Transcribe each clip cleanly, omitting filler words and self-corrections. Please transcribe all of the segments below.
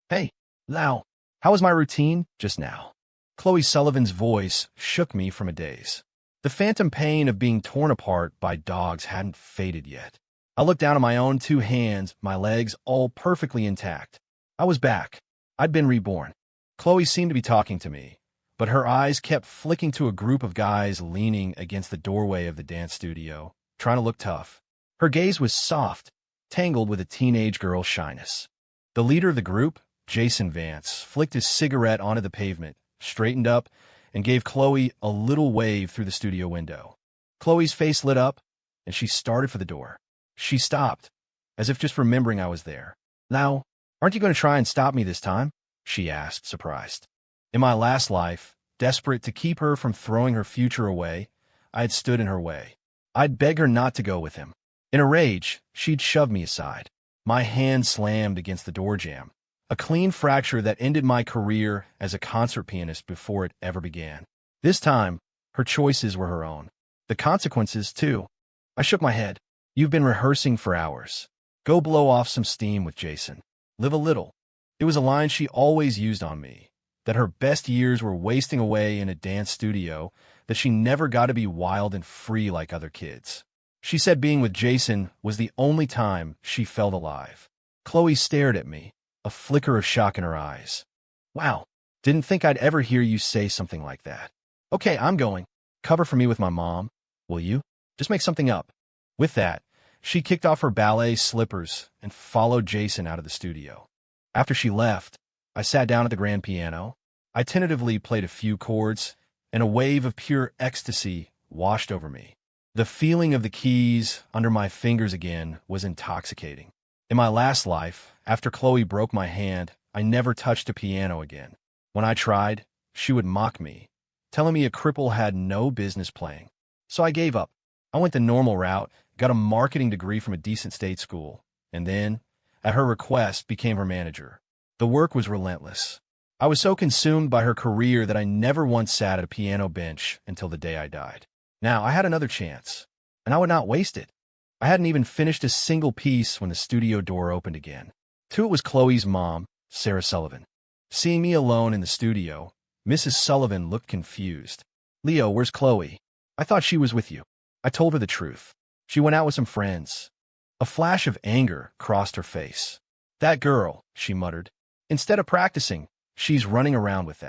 Hey, Lau, how was my routine just now? Chloe Sullivan's voice shook me from a daze. The phantom pain of being torn apart by dogs hadn't faded yet. I looked down at my own two hands, my legs all perfectly intact. I was back. I'd been reborn. Chloe seemed to be talking to me, but her eyes kept flicking to a group of guys leaning against the doorway of the dance studio, trying to look tough. Her gaze was soft, tangled with a teenage girl's shyness. The leader of the group, Jason Vance, flicked his cigarette onto the pavement, straightened up, and gave Chloe a little wave through the studio window. Chloe's face lit up, and she started for the door. She stopped, as if just remembering I was there. "Now, aren't you going to try and stop me this time?" she asked, surprised. In my last life, desperate to keep her from throwing her future away, I had stood in her way. I'd beg her not to go with him. In a rage, she'd shoved me aside. My hand slammed against the door jamb, a clean fracture that ended my career as a concert pianist before it ever began. This time, her choices were her own. The consequences, too. I shook my head. "You've been rehearsing for hours. Go blow off some steam with Jason. Live a little." It was a line she always used on me, that her best years were wasting away in a dance studio, that she never got to be wild and free like other kids. She said being with Jason was the only time she felt alive. Chloe stared at me, a flicker of shock in her eyes. "Wow, didn't think I'd ever hear you say something like that. Okay, I'm going. Cover for me with my mom, will you? Just make something up." With that, she kicked off her ballet slippers and followed Jason out of the studio. After she left, I sat down at the grand piano. I tentatively played a few chords, and a wave of pure ecstasy washed over me. The feeling of the keys under my fingers again was intoxicating. In my last life, after Chloe broke my hand, I never touched a piano again. When I tried, she would mock me, telling me a cripple had no business playing. So I gave up. I went the normal route, got a marketing degree from a decent state school, and then, at her request, became her manager. The work was relentless. I was so consumed by her career that I never once sat at a piano bench until the day I died. Now, I had another chance, and I would not waste it. I hadn't even finished a single piece when the studio door opened again. It was Chloe's mom, Sarah Sullivan. Seeing me alone in the studio, Mrs. Sullivan looked confused. "Leo, where's Chloe? I thought she was with you." I told her the truth. She went out with some friends. A flash of anger crossed her face. "That girl," she muttered. "Instead of practicing, she's running around with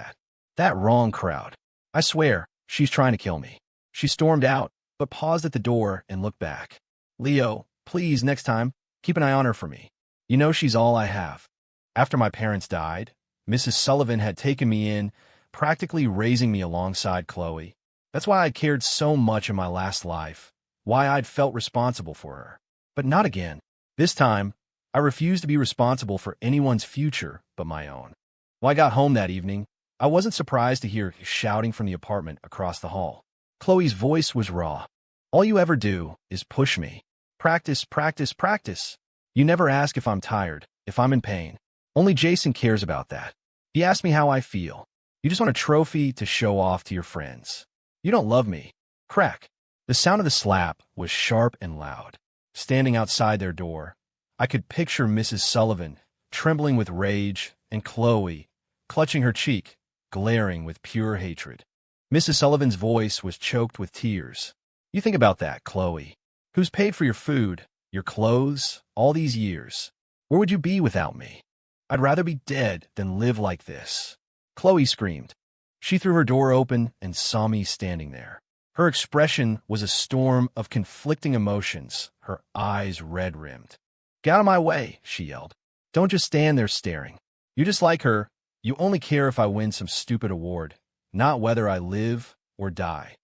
that wrong crowd. I swear, she's trying to kill me." She stormed out, but paused at the door and looked back. "Leo, please, next time, keep an eye on her for me. You know she's all I have." After my parents died, Mrs. Sullivan had taken me in, practically raising me alongside Chloe. That's why I cared so much in my last life, why I'd felt responsible for her. But not again. This time, I refused to be responsible for anyone's future but my own. When I got home that evening, I wasn't surprised to hear shouting from the apartment across the hall. Chloe's voice was raw. "All you ever do is push me. Practice, practice, practice. You never ask if I'm tired, if I'm in pain. Only Jason cares about that. He asks me how I feel. You just want a trophy to show off to your friends. You don't love me." Crack. The sound of the slap was sharp and loud. Standing outside their door, I could picture Mrs. Sullivan, trembling with rage, and Chloe, clutching her cheek, glaring with pure hatred. Mrs. Sullivan's voice was choked with tears. "You think about that, Chloe. Who's paid for your food, your clothes, all these years? Where would you be without me? I'd rather be dead than live like this." Chloe screamed. She threw her door open and saw me standing there. Her expression was a storm of conflicting emotions, her eyes red-rimmed. "Get out of my way," she yelled. "Don't just stand there staring. You're just like her. You only care if I win some stupid award, not whether I live or die."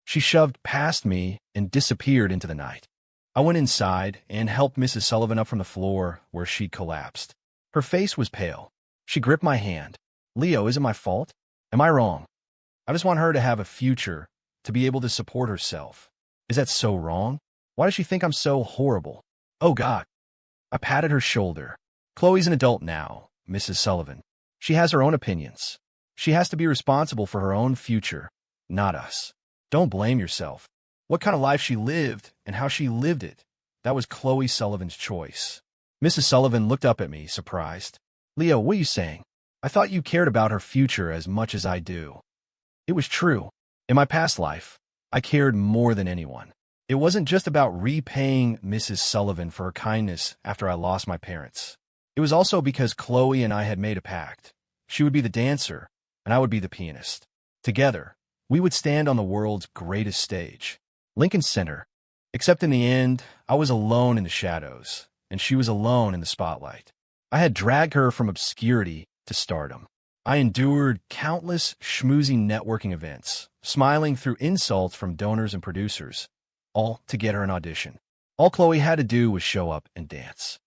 She shoved past me and disappeared into the night. I went inside and helped Mrs. Sullivan up from the floor where she'd collapsed. Her face was pale. She gripped my hand. "Leo, is it my fault? Am I wrong? I just want her to have a future, to be able to support herself. Is that so wrong? Why does she think I'm so horrible? Oh, God." I patted her shoulder. "Chloe's an adult now, Mrs. Sullivan. She has her own opinions. She has to be responsible for her own future, not us. Don't blame yourself. What kind of life she lived and how she lived it, that was Chloe Sullivan's choice." Mrs. Sullivan looked up at me, surprised. Leo, what are you saying? I thought you cared about her future as much as I do. It was true. In my past life, I cared more than anyone. It wasn't just about repaying Mrs. Sullivan for her kindness after I lost my parents. It was also because Chloe and I had made a pact. She would be the dancer, and I would be the pianist. Together, we would stand on the world's greatest stage, Lincoln Center. Except in the end, I was alone in the shadows, and she was alone in the spotlight. I had dragged her from obscurity to stardom. I endured countless schmoozy networking events, smiling through insults from donors and producers, all to get her an audition. All Chloe had to do was show up and dance.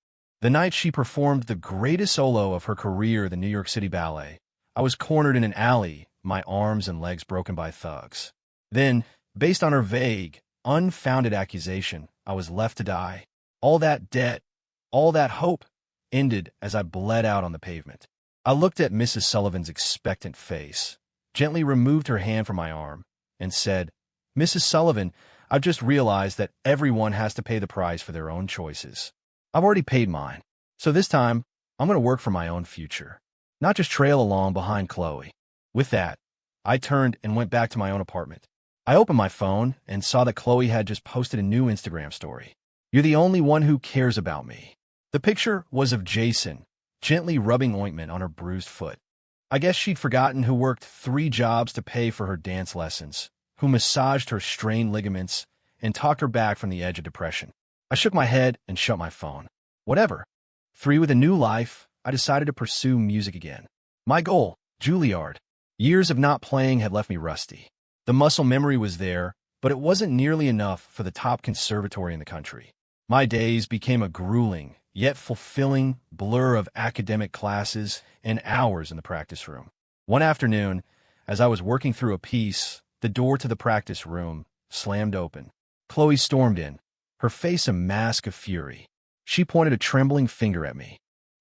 The night she performed the greatest solo of her career, the New York City Ballet, I was cornered in an alley, my arms and legs broken by thugs. Then, based on her vague, unfounded accusation, I was left to die. All that debt, all that hope, ended as I bled out on the pavement. I looked at Mrs. Sullivan's expectant face, gently removed her hand from my arm, and said, "Mrs. Sullivan, I've just realized that everyone has to pay the price for their own choices. I've already paid mine, so this time I'm going to work for my own future, not just trail along behind Chloe." With that, I turned and went back to my own apartment. I opened my phone and saw that Chloe had just posted a new Instagram story. "You're the only one who cares about me." The picture was of Jason, gently rubbing ointment on her bruised foot. I guess she'd forgotten who worked 3 jobs to pay for her dance lessons, who massaged her strained ligaments and talked her back from the edge of depression. I shook my head and shut my phone. Whatever. Free with a new life, I decided to pursue music again. My goal, Juilliard. Years of not playing had left me rusty. The muscle memory was there, but it wasn't nearly enough for the top conservatory in the country. My days became a grueling, yet fulfilling blur of academic classes and hours in the practice room. One afternoon, as I was working through a piece, the door to the practice room slammed open. Chloe stormed in, her face a mask of fury. She pointed a trembling finger at me.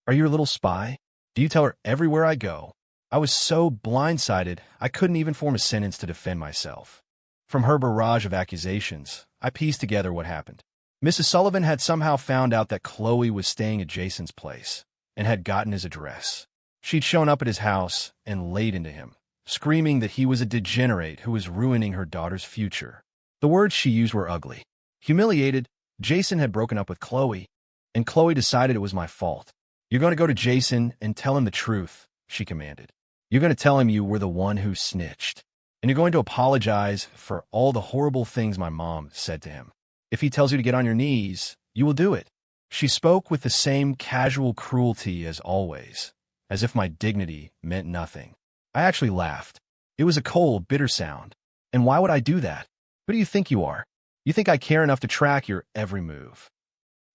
"Are you a little spy? Do you tell her everywhere I go?" I was so blindsided, I couldn't even form a sentence to defend myself. From her barrage of accusations, I pieced together what happened. Mrs. Sullivan had somehow found out that Chloe was staying at Jason's place and had gotten his address. She'd shown up at his house and laid into him, screaming that he was a degenerate who was ruining her daughter's future. The words she used were ugly. Humiliated, Jason had broken up with Chloe, and Chloe decided it was my fault. "You're going to go to Jason and tell him the truth," she commanded. "You're going to tell him you were the one who snitched. And you're going to apologize for all the horrible things my mom said to him. If he tells you to get on your knees, you will do it." She spoke with the same casual cruelty as always, as if my dignity meant nothing. I actually laughed. It was a cold, bitter sound. And why would I do that? Who do you think you are? You think I care enough to track your every move?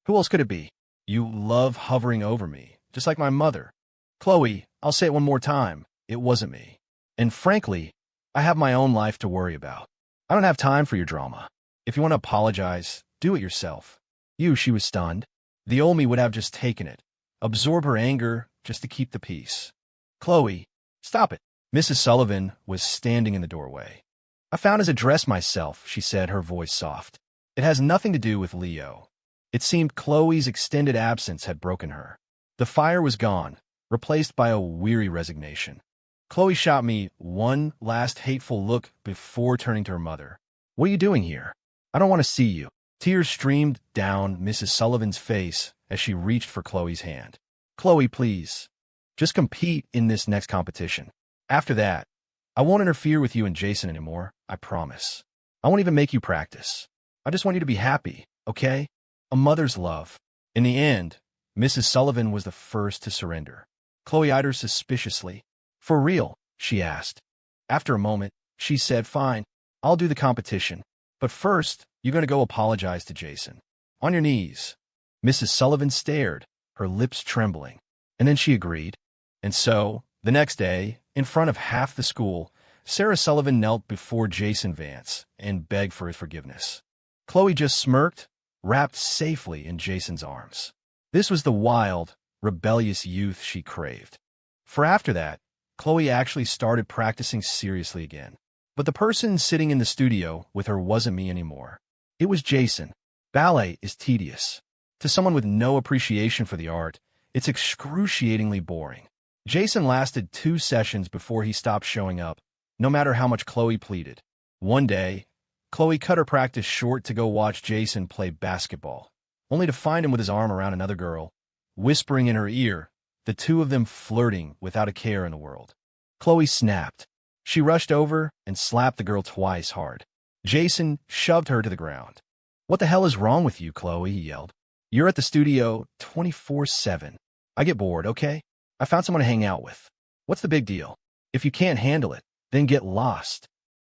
Who else could it be? You love hovering over me, just like my mother. Chloe, I'll say it one more time. It wasn't me. And frankly, I have my own life to worry about. I don't have time for your drama. If you want to apologize, do it yourself. She was stunned. The old me would have just taken it, absorb her anger just to keep the peace. "Chloe, stop it." Mrs. Sullivan was standing in the doorway. "I found his address myself," she said, her voice soft. "It has nothing to do with Leo." It seemed Chloe's extended absence had broken her. The fire was gone, replaced by a weary resignation. Chloe shot me one last hateful look before turning to her mother. "What are you doing here? I don't want to see you." Tears streamed down Mrs. Sullivan's face as she reached for Chloe's hand. "Chloe, please. Just compete in this next competition. After that, I won't interfere with you and Jason anymore, I promise. I won't even make you practice. I just want you to be happy, okay? A mother's love." In the end, Mrs. Sullivan was the first to surrender. Chloe eyed her suspiciously. "For real?" she asked. After a moment, she said, "Fine, I'll do the competition. But first, you're going to go apologize to Jason. On your knees." Mrs. Sullivan stared, her lips trembling. And then she agreed. And so, the next day, in front of half the school, Sarah Sullivan knelt before Jason Vance and begged for his forgiveness. Chloe just smirked, wrapped safely in Jason's arms. This was the wild, rebellious youth she craved. For after that, Chloe actually started practicing seriously again. But the person sitting in the studio with her wasn't me anymore. It was Jason. Ballet is tedious. To someone with no appreciation for the art, It's excruciatingly boring. Jason lasted 2 sessions before he stopped showing up, no matter how much Chloe pleaded. One day, Chloe cut her practice short to go watch Jason play basketball, only to find him with his arm around another girl, whispering in her ear, the two of them flirting without a care in the world. Chloe snapped. She rushed over and slapped the girl twice hard. Jason shoved her to the ground. "What the hell is wrong with you, Chloe?" he yelled. "You're at the studio 24/7. I get bored, okay? I found someone to hang out with. What's the big deal? If you can't handle it, then get lost."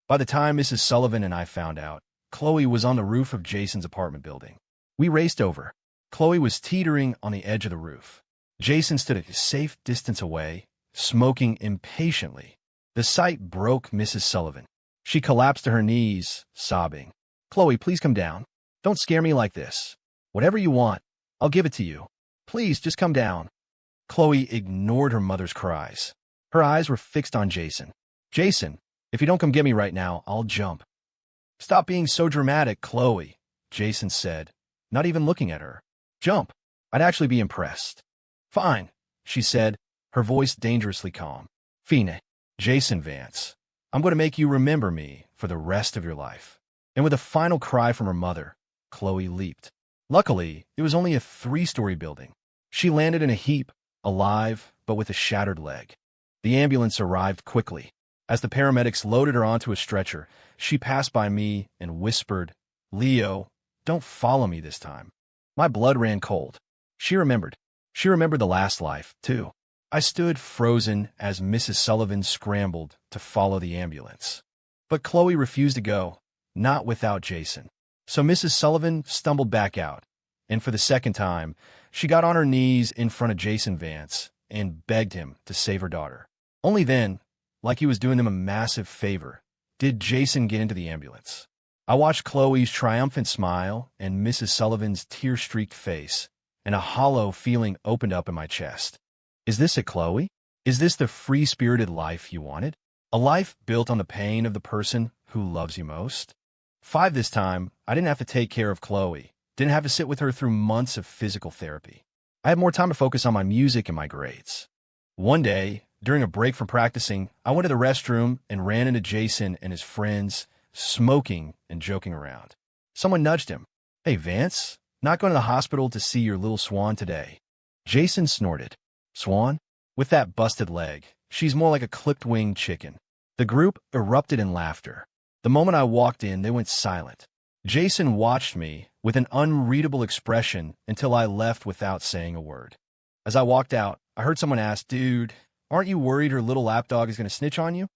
By the time Mrs. Sullivan and I found out, Chloe was on the roof of Jason's apartment building. We raced over. Chloe was teetering on the edge of the roof. Jason stood a safe distance away, smoking impatiently. The sight broke Mrs. Sullivan. She collapsed to her knees, sobbing. "Chloe, please come down. Don't scare me like this. Whatever you want, I'll give it to you. Please, just come down." Chloe ignored her mother's cries. Her eyes were fixed on Jason. "Jason, if you don't come get me right now, I'll jump." "Stop being so dramatic, Chloe," Jason said, not even looking at her. "Jump. I'd actually be impressed." "Fine," she said, her voice dangerously calm. "Fine, Jason Vance. I'm going to make you remember me for the rest of your life." And with a final cry from her mother, Chloe leaped. Luckily, it was only a 3-story building. She landed in a heap, alive, but with a shattered leg. The ambulance arrived quickly. As the paramedics loaded her onto a stretcher, she passed by me and whispered, "Leo, don't follow me this time." My blood ran cold. She remembered. She remembered the last life, too. I stood frozen as Mrs. Sullivan scrambled to follow the ambulance. But Chloe refused to go, not without Jason. So Mrs. Sullivan stumbled back out, and for the second time, she got on her knees in front of Jason Vance and begged him to save her daughter. Only then, like he was doing them a massive favor, did Jason get into the ambulance. I watched Chloe's triumphant smile and Mrs. Sullivan's tear-streaked face, and a hollow feeling opened up in my chest. Is this it, Chloe? Is this the free-spirited life you wanted? A life built on the pain of the person who loves you most? 5 this time, I didn't have to take care of Chloe. Didn't have to sit with her through months of physical therapy. I had more time to focus on my music and my grades. One day, during a break from practicing, I went to the restroom and ran into Jason and his friends, smoking and joking around. Someone nudged him. "Hey, Vance, not going to the hospital to see your little swan today?" Jason snorted. "Swan? With that busted leg, she's more like a clipped-winged chicken." The group erupted in laughter. The moment I walked in, they went silent. Jason watched me with an unreadable expression until I left without saying a word. As I walked out, I heard someone ask, "Dude, aren't you worried her little lapdog is going to snitch on you?"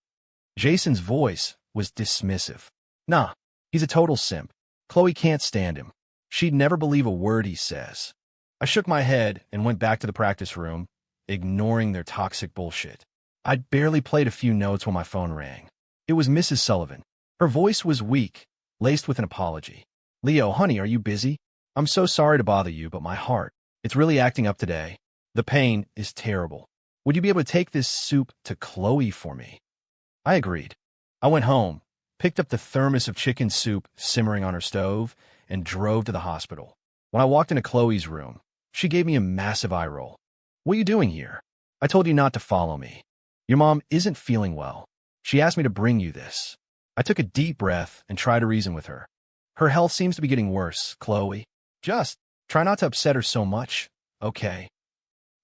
Jason's voice was dismissive. "Nah, he's a total simp. Chloe can't stand him. She'd never believe a word he says." I shook my head and went back to the practice room, ignoring their toxic bullshit. I'd barely played a few notes when my phone rang. It was Mrs. Sullivan. Her voice was weak, laced with an apology. "Leo, honey, are you busy? I'm so sorry to bother you, but my heart, it's really acting up today. The pain is terrible. Would you be able to take this soup to Chloe for me?" I agreed. I went home, picked up the thermos of chicken soup simmering on her stove, and drove to the hospital. When I walked into Chloe's room, she gave me a massive eye roll. "What are you doing here? I told you not to follow me. Your mom isn't feeling well. She asked me to bring you this." I took a deep breath and tried to reason with her. "Her health seems to be getting worse, Chloe. Just try not to upset her so much, okay?"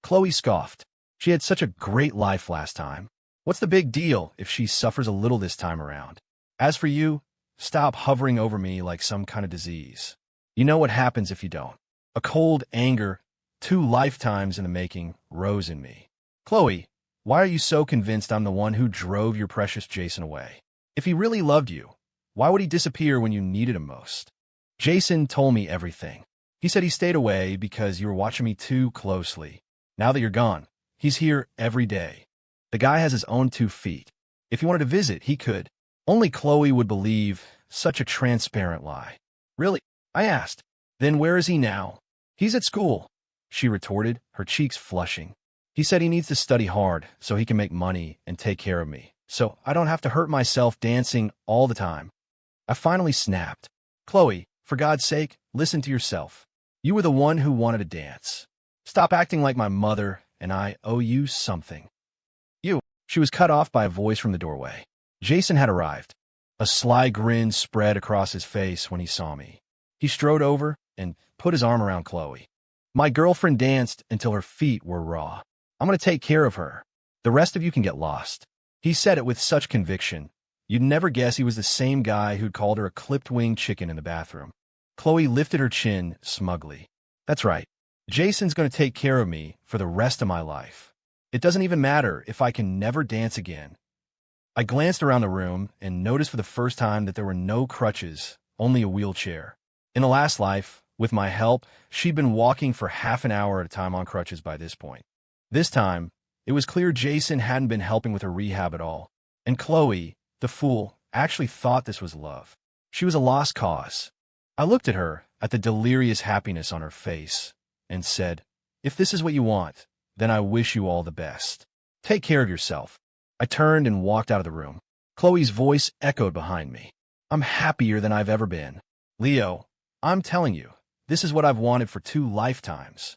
Chloe scoffed. She had such a great life last time. What's the big deal if she suffers a little this time around? As for you, stop hovering over me like some kind of disease. You know what happens if you don't. A cold anger, 2 lifetimes in the making, rose in me. "Chloe, why are you so convinced I'm the one who drove your precious Jason away? If he really loved you, why would he disappear when you needed him most?" "Jason told me everything. He said he stayed away because you were watching me too closely. Now that you're gone, he's here every day. The guy has his own 2 feet. If he wanted to visit, he could." Only Chloe would believe such a transparent lie. "Really?" I asked. "Then where is he now?" "He's at school," she retorted, her cheeks flushing. "He said he needs to study hard so he can make money and take care of me, so I don't have to hurt myself dancing all the time." I finally snapped. "Chloe, for God's sake, listen to yourself. You were the one who wanted to dance. Stop acting like my mother, and I owe you something. You. She was cut off by a voice from the doorway. Jason had arrived. A sly grin spread across his face when he saw me. He strode over and put his arm around Chloe. My girlfriend danced until her feet were raw. I'm going to take care of her. The rest of you can get lost. He said it with such conviction. You'd never guess he was the same guy who'd called her a clipped-wing chicken in the bathroom. Chloe lifted her chin smugly. That's right. Jason's going to take care of me for the rest of my life. It doesn't even matter if I can never dance again. I glanced around the room and noticed for the first time that there were no crutches, only a wheelchair. In the last life, with my help, she'd been walking for half an hour at a time on crutches by this point. This time, it was clear Jason hadn't been helping with her rehab at all. And Chloe, the fool, actually thought this was love. She was a lost cause. I looked at her, at the delirious happiness on her face, and said, if this is what you want, then I wish you all the best. Take care of yourself. I turned and walked out of the room. Chloe's voice echoed behind me. I'm happier than I've ever been. Leo, I'm telling you, this is what I've wanted for 2 lifetimes.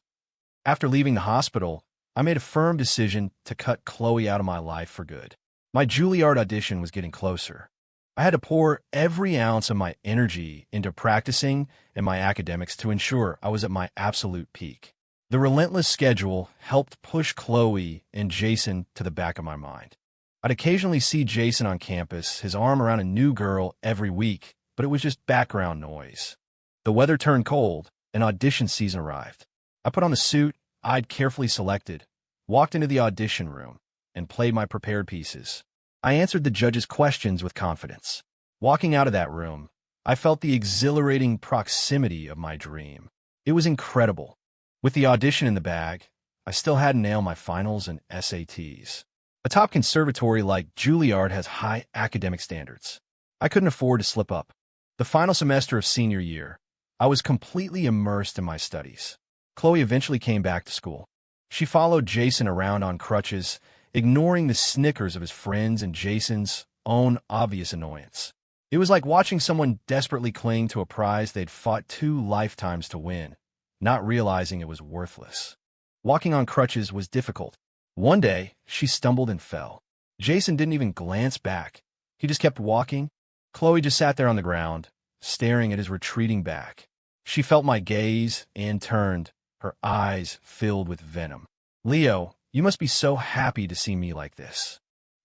After leaving the hospital, I made a firm decision to cut Chloe out of my life for good. My Juilliard audition was getting closer. I had to pour every ounce of my energy into practicing and my academics to ensure I was at my absolute peak. The relentless schedule helped push Chloe and Jason to the back of my mind. I'd occasionally see Jason on campus, his arm around a new girl every week, but it was just background noise. The weather turned cold, and audition season arrived. I put on the suit I'd carefully selected, walked into the audition room, and played my prepared pieces. I answered the judges' questions with confidence. Walking out of that room, I felt the exhilarating proximity of my dream. It was incredible. With the audition in the bag, I still hadn't nailed my finals and SATs. A top conservatory like Juilliard has high academic standards. I couldn't afford to slip up. The final semester of senior year, I was completely immersed in my studies. Chloe eventually came back to school. She followed Jason around on crutches, ignoring the snickers of his friends and Jason's own obvious annoyance. It was like watching someone desperately cling to a prize they'd fought 2 lifetimes to win, not realizing it was worthless. Walking on crutches was difficult. One day, she stumbled and fell. Jason didn't even glance back. He just kept walking. Chloe just sat there on the ground, staring at his retreating back. She felt my gaze and turned, her eyes filled with venom. Leo, you must be so happy to see me like this.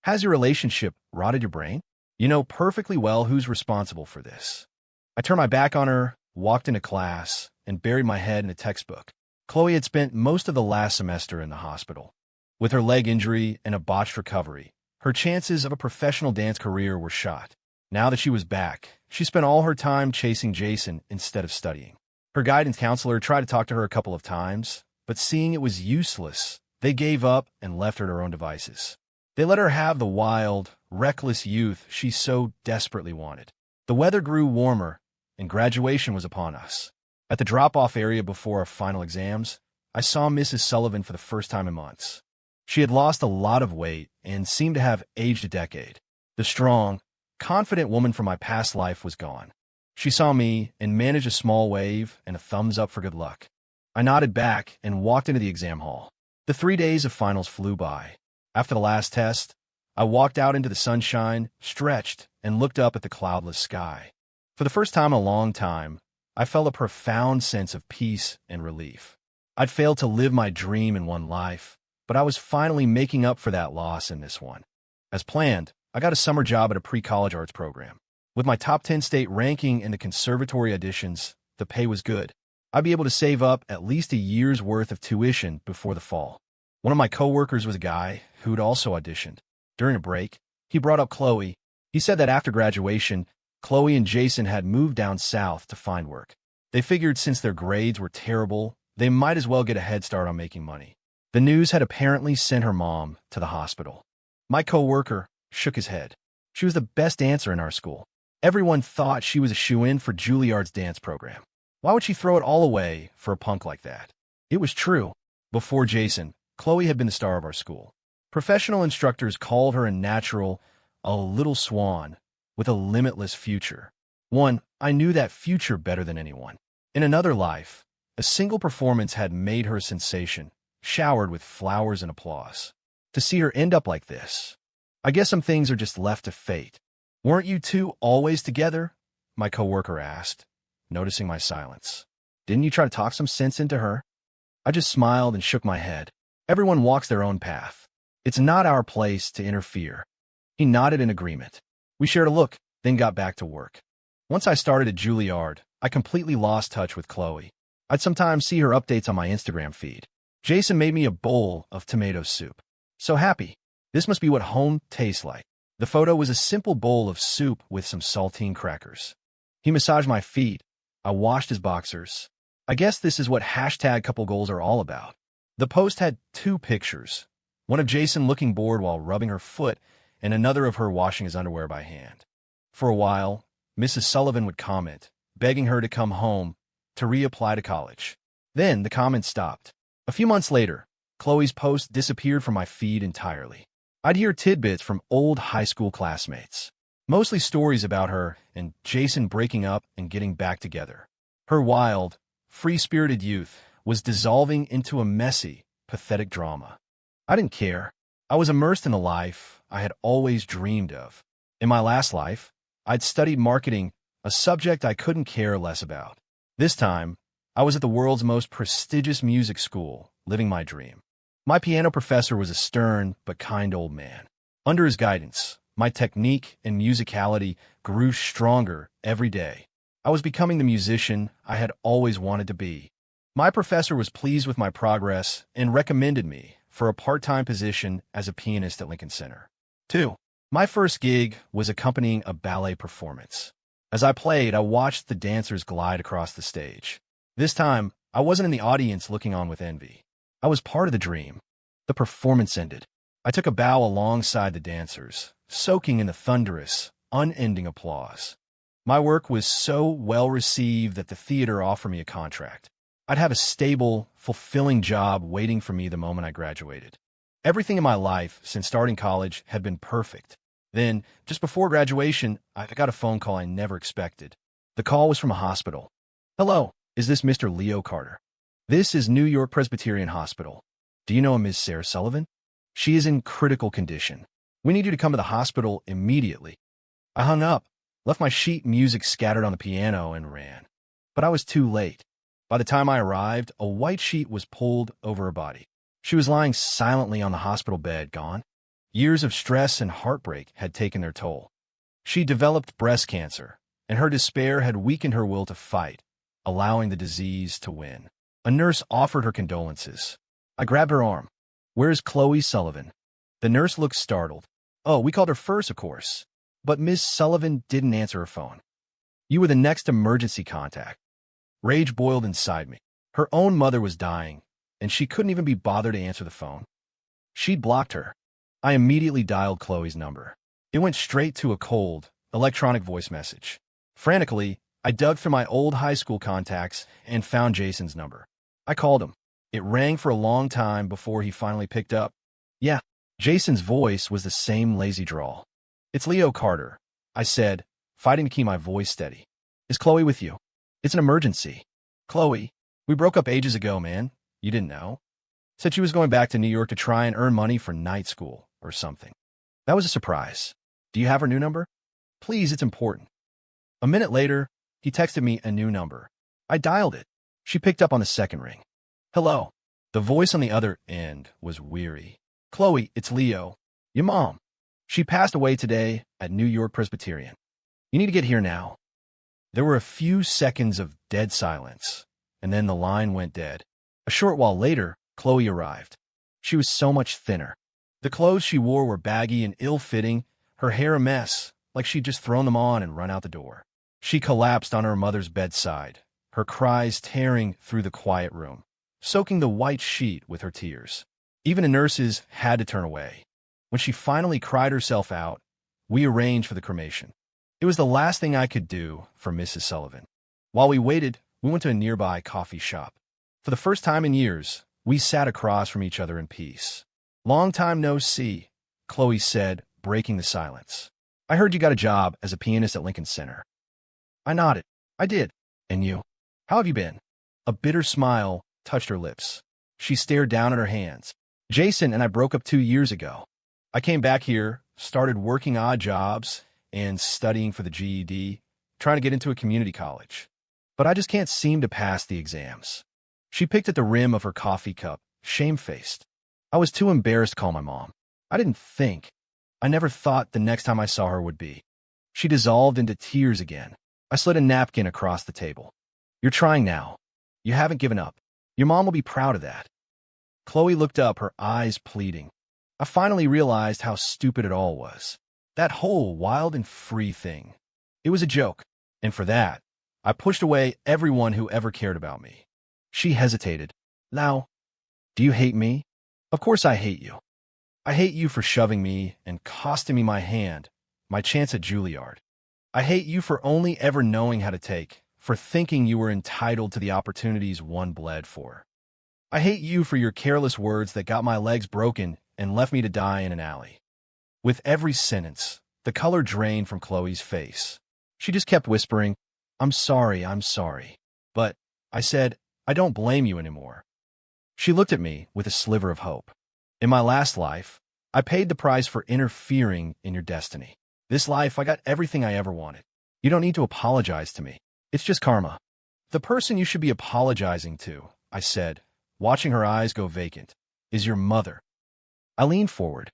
Has your relationship rotted your brain? You know perfectly well who's responsible for this. I turned my back on her, walked into class, and buried my head in a textbook. Chloe had spent most of the last semester in the hospital. With her leg injury and a botched recovery, her chances of a professional dance career were shot. Now that she was back, she spent all her time chasing Jason instead of studying. Her guidance counselor tried to talk to her a couple of times, but seeing it was useless, they gave up and left her to her own devices. They let her have the wild, reckless youth she so desperately wanted. The weather grew warmer, and graduation was upon us. At the drop-off area before our final exams, I saw Mrs. Sullivan for the first time in months. She had lost a lot of weight and seemed to have aged a decade. The strong, confident woman from my past life was gone. She saw me and managed a small wave and a thumbs up for good luck. I nodded back and walked into the exam hall. The 3 days of finals flew by. After the last test, I walked out into the sunshine, stretched, and looked up at the cloudless sky. For the first time in a long time, I felt a profound sense of peace and relief. I'd failed to live my dream in one life, but I was finally making up for that loss in this one. As planned, I got a summer job at a pre-college arts program. With my top 10 state ranking in the conservatory auditions, the pay was good. I'd be able to save up at least a year's worth of tuition before the fall. One of my coworkers was a guy who'd also auditioned. During a break, he brought up Chloe. He said that after graduation, Chloe and Jason had moved down south to find work. They figured since their grades were terrible, they might as well get a head start on making money. The news had apparently sent her mom to the hospital. My coworker shook his head. She was the best dancer in our school. Everyone thought she was a shoo-in for Juilliard's dance program. Why would she throw it all away for a punk like that? It was true. Before Jason, Chloe had been the star of our school. Professional instructors called her a natural, a little swan, with a limitless future. I knew that future better than anyone. In another life, A single performance had made her a sensation, showered with flowers and applause. To see her end up like this, I guess some things are just left to fate. Weren't you two always together? My coworker asked, noticing my silence. Didn't you try to talk some sense into her? I just smiled and shook my head. Everyone walks their own path. It's not our place to interfere. He nodded in agreement. We shared a look, then got back to work. Once I started at Juilliard, I completely lost touch with Chloe. I'd sometimes see her updates on my Instagram feed. Jason made me a bowl of tomato soup. So happy. This must be what home tastes like. The photo was a simple bowl of soup with some saltine crackers. He massaged my feet. I washed his boxers. I guess this is what hashtag couple goals are all about. The post had two pictures, one of Jason looking bored while rubbing her foot, and another of her washing his underwear by hand. For a while, Mrs. Sullivan would comment, begging her to come home to reapply to college. Then the comments stopped. A few months later, Chloe's post disappeared from my feed entirely. I'd hear tidbits from old high school classmates, mostly stories about her and Jason breaking up and getting back together. Her wild, free-spirited youth was dissolving into a messy, pathetic drama. I didn't care. I was immersed in the life I had always dreamed of. In my last life, I'd studied marketing, a subject I couldn't care less about. This time, I was at the world's most prestigious music school, living my dream. My piano professor was a stern but kind old man. Under his guidance, my technique and musicality grew stronger every day. I was becoming the musician I had always wanted to be. My professor was pleased with my progress and recommended me for a part-time position as a pianist at Lincoln Center. 2. My first gig was accompanying a ballet performance. As I played, I watched the dancers glide across the stage. This time, I wasn't in the audience looking on with envy. I was part of the dream. The performance ended. I took a bow alongside the dancers, soaking in the thunderous, unending applause. My work was so well received that the theater offered me a contract. I'd have a stable, fulfilling job waiting for me the moment I graduated. Everything in my life since starting college had been perfect. Then, just before graduation, I got a phone call I never expected. The call was from a hospital. "Hello, is this Mr. Leo Carter? This is New York Presbyterian Hospital. Do you know a Ms. Sarah Sullivan? She is in critical condition. We need you to come to the hospital immediately." I hung up, left my sheet music scattered on the piano, and ran. But I was too late. By the time I arrived, a white sheet was pulled over her body. She was lying silently on the hospital bed, gone. Years of stress and heartbreak had taken their toll. She developed breast cancer, and her despair had weakened her will to fight, allowing the disease to win. A nurse offered her condolences. I grabbed her arm. "Where's Chloe Sullivan?" The nurse looked startled. "Oh, we called her first, of course." But Miss Sullivan didn't answer her phone. "You were the next emergency contact." Rage boiled inside me. Her own mother was dying, and she couldn't even be bothered to answer the phone. She'd blocked her. I immediately dialed Chloe's number. It went straight to a cold, electronic voice message. Frantically, I dug through my old high school contacts and found Jason's number. I called him. It rang for a long time before he finally picked up. "Yeah." Jason's voice was the same lazy drawl. "It's Leo Carter," I said, fighting to keep my voice steady. "Is Chloe with you?" "It's an emergency." "Chloe, we broke up ages ago, man. You didn't know?" Said she was going back to New York to try and earn money for night school or something. That was a surprise. "Do you have her new number?" "Please, it's important." A minute later, he texted me a new number. I dialed it. She picked up on the second ring. "Hello." The voice on the other end was weary. "Chloe, it's Leo. Your mom. She passed away today at New York Presbyterian. You need to get here now." There were a few seconds of dead silence, and then the line went dead. A short while later, Chloe arrived. She was so much thinner. The clothes she wore were baggy and ill-fitting, her hair a mess, like she'd just thrown them on and run out the door. She collapsed on her mother's bedside, her cries tearing through the quiet room, soaking the white sheet with her tears. Even the nurses had to turn away. When she finally cried herself out, we arranged for the cremation. It was the last thing I could do for Mrs. Sullivan. While we waited, we went to a nearby coffee shop. For the first time in years, we sat across from each other in peace. "Long time no see," Chloe said, breaking the silence. "I heard you got a job as a pianist at Lincoln Center." I nodded. "I did. And you? How have you been?" A bitter smile touched her lips. She stared down at her hands. Jason and I broke up 2 years ago. I came back here, started working odd jobs, and studying for the GED, trying to get into a community college. But I just can't seem to pass the exams. She picked at the rim of her coffee cup, shamefaced. I was too embarrassed to call my mom. I didn't think. I never thought the next time I saw her would be. She dissolved into tears again. I slid a napkin across the table. You're trying now. You haven't given up. Your mom will be proud of that. Chloe looked up, her eyes pleading. I finally realized how stupid it all was. That whole wild and free thing. It was a joke, and for that, I pushed away everyone who ever cared about me. She hesitated. Now, do you hate me? Of course I hate you. I hate you for shoving me and costing me my hand, my chance at Juilliard. I hate you for only ever knowing how to take, for thinking you were entitled to the opportunities one bled for. I hate you for your careless words that got my legs broken and left me to die in an alley. With every sentence, the color drained from Chloe's face. She just kept whispering, I'm sorry. But, I said, I don't blame you anymore. She looked at me with a sliver of hope. In my last life, I paid the price for interfering in your destiny. This life, I got everything I ever wanted. You don't need to apologize to me. It's just karma. The person you should be apologizing to, I said, watching her eyes go vacant, is your mother. I leaned forward.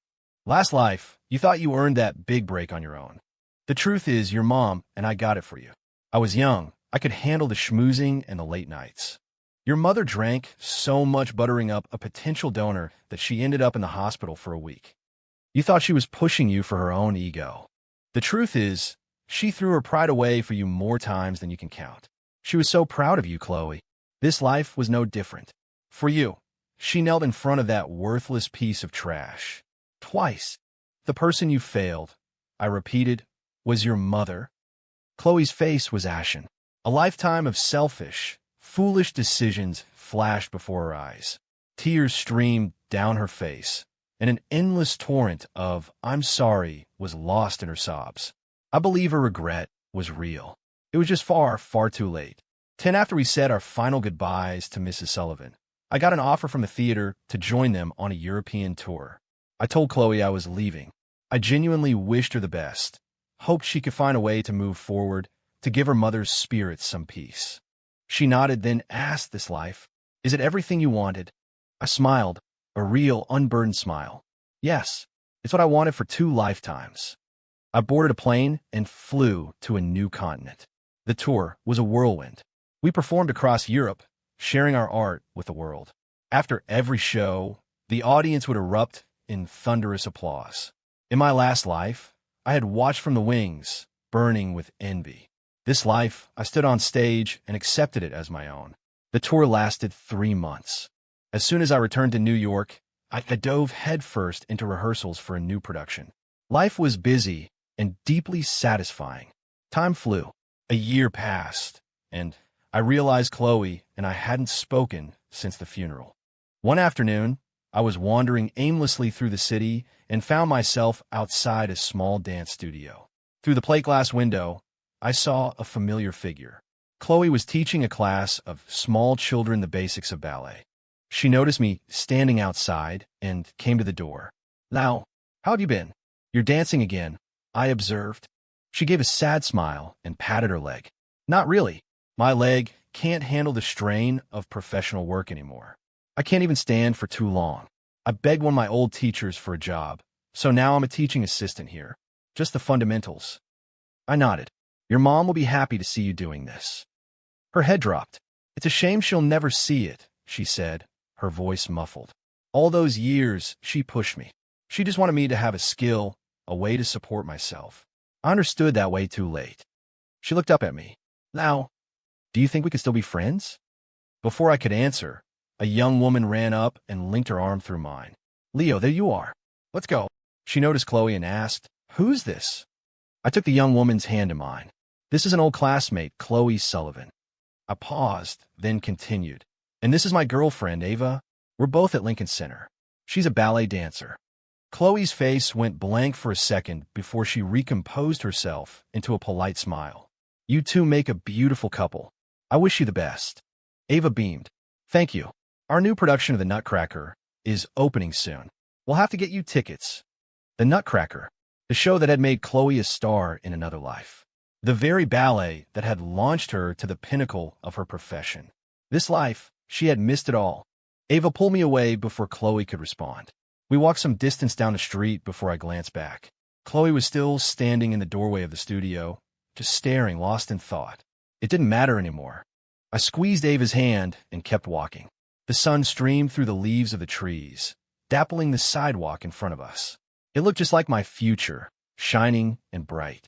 Last life, you thought you earned that big break on your own. The truth is, your mom and I got it for you. I was young. I could handle the schmoozing and the late nights. Your mother drank so much buttering up a potential donor that she ended up in the hospital for a week. You thought she was pushing you for her own ego. The truth is, she threw her pride away for you more times than you can count. She was so proud of you, Chloe. This life was no different. For you, she knelt in front of that worthless piece of trash. Twice. The person you failed, I repeated, was your mother. Chloe's face was ashen. A lifetime of selfish, foolish decisions flashed before her eyes. Tears streamed down her face, and an endless torrent of I'm sorry was lost in her sobs. I believe her regret was real. It was just far too late. 10 after we said our final goodbyes to Mrs. Sullivan, I got an offer from the theater to join them on a European tour. I told Chloe I was leaving. I genuinely wished her the best, hoped she could find a way to move forward, to give her mother's spirit some peace. She nodded, then asked, this life, is it everything you wanted? I smiled, a real, unburdened smile. Yes, it's what I wanted for 2 lifetimes. I boarded a plane and flew to a new continent. The tour was a whirlwind. We performed across Europe, sharing our art with the world. After every show, the audience would erupt in thunderous applause. In my last life, I had watched from the wings, burning with envy. This life, I stood on stage and accepted it as my own. The tour lasted 3 months. As soon as I returned to New York, I dove headfirst into rehearsals for a new production. Life was busy and deeply satisfying. Time flew. A year passed, and I realized Chloe and I hadn't spoken since the funeral. One afternoon, I was wandering aimlessly through the city and found myself outside a small dance studio. Through the plate glass window, I saw a familiar figure. Chloe was teaching a class of small children the basics of ballet. She noticed me standing outside and came to the door. Now, how have you been? You're dancing again, I observed. She gave a sad smile and patted her leg. Not really. My leg can't handle the strain of professional work anymore. I can't even stand for too long. I begged one of my old teachers for a job, so now I'm a teaching assistant here. Just the fundamentals. I nodded. Your mom will be happy to see you doing this. Her head dropped. It's a shame she'll never see it, she said, her voice muffled. All those years, she pushed me. She just wanted me to have a skill, a way to support myself. I understood that way too late. She looked up at me. Now, do you think we could still be friends? Before I could answer, a young woman ran up and linked her arm through mine. Leo, there you are. Let's go. She noticed Chloe and asked, Who's this? I took the young woman's hand in mine. This is an old classmate, Chloe Sullivan. I paused, then continued. And this is my girlfriend, Ava. We're both at Lincoln Center. She's a ballet dancer. Chloe's face went blank for a second before she recomposed herself into a polite smile. You two make a beautiful couple. I wish you the best. Ava beamed. Thank you. Our new production of The Nutcracker is opening soon. We'll have to get you tickets. The Nutcracker, the show that had made Chloe a star in another life. The very ballet that had launched her to the pinnacle of her profession. This life, she had missed it all. Ava pulled me away before Chloe could respond. We walked some distance down the street before I glanced back. Chloe was still standing in the doorway of the studio, just staring, lost in thought. It didn't matter anymore. I squeezed Ava's hand and kept walking. The sun streamed through the leaves of the trees, dappling the sidewalk in front of us. It looked just like my future, shining and bright.